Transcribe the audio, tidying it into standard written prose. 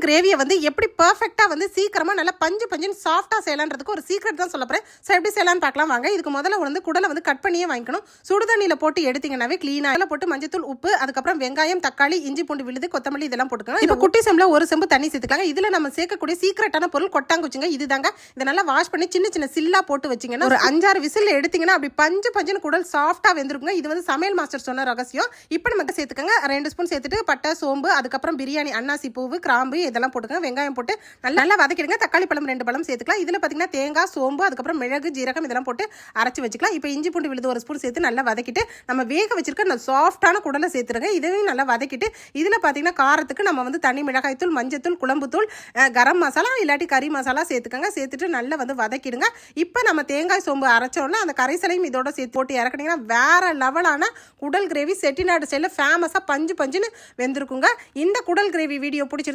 கிரேவியை வந்து எப்படி பர்ஃபெக்டாக வந்து சீக்கிரமாக நல்லா பஞ்சு பஞ்சுன்னு சாஃப்டாக செய்யலான்றதுக்கு ஒரு சீக்ரெட் தான் சொல்ல போகிறேன். ஸோ எப்படி செய்யலான்னு பார்க்கலாம் வாங்க. இதுக்கு முதல்ல வந்து குடலை வந்து கட் பண்ணியே வாங்கிக்கணும். சுடுதண்ணியில் போட்டு எடுத்தீங்கன்னாவே க்ளீனாக போட்டு மஞ்சத்தூள், உப்பு, அதுக்கப்புறம் வெங்காயம், தக்காளி, இஞ்சி பூண்டு விழுது, கொத்தமல்லி இதெல்லாம் போட்டுக்கணும். இப்போ குட்டி செம்பில் ஒரு செம்பு தண்ணி சேர்த்துக்காங்க. இதில் நம்ம சேர்க்கக்கூடிய சீக்ரெட்டான பொருள் கொட்டாங்குச்சிங்க. இதுதாங்க. இதை நல்லா வாஷ் பண்ணி சின்ன சின்ன சில்லா போட்டு வச்சிங்கன்னா ஒரு 5-6 விசில் எடுத்தீங்கன்னா அப்படி பஞ்சு பஞ்சுன்னு குடல் சாஃப்டாக வெந்திருக்குங்க. இது வந்து சமையல் மாஸ்டர் சொன்ன ரகசியம். இப்போ நம்ம சேர்த்துக்கங்க. 2 ஸ்பூன் சேர்த்துட்டு பட்டை, சோம்பு, அதுக்கப்புறம் பிரியாணி அன்னாசி பூவு, கிராம்பு இதெல்லாம் போட்டுக்கங்க. வெங்காயம் போட்டு நல்லா வதக்கிடுங்க. தக்காளி பழம் 2 பழம் சேர்த்துக்கலாம். இதில் பார்த்தீங்கன்னா தேங்காய், சோம்பு, அதுக்கப்புறம் மிளகு, ஜீரகம் இதெல்லாம் போட்டு அரைச்சி வச்சுக்கலாம். இப்போ இஞ்சி பூண்டு விழுது 1 ஸ்பூன் சேர்த்து நல்லா வதக்கிட்டு நம்ம வேக வச்சிருக்க அந்த சாஃப்டான குடலை சேர்த்துருங்க. இதையும் நல்லா வதக்கிட்டு இதில் பார்த்தீங்கன்னா காரத்துக்கு நம்ம வந்து தனி மிளகாய் தூள், மஞ்சத்தூள், குழம்புத்தூள், கரம் மசாலா இல்லாட்டி கறி மசாலா சேர்த்துக்கங்க. சேர்த்துட்டு நல்லா வந்து வதக்கிடுங்க. இப்போ நம்ம தேங்காய், சோம்பு அரைச்சோன்னா அந்த கரைசலையும் இதோட சேர்த்து போட்டு இறக்குனீங்கன்னா வேற லெவலான குடல் கிரேவி செட்டிநாடு ஸ்டைலில் ஃபேமஸாக பஞ்சு பஞ்சுன்னு வெந்திருக்குங்க. இந்த குடல் கிரேவி வீடியோ பிடிச்சிருந்து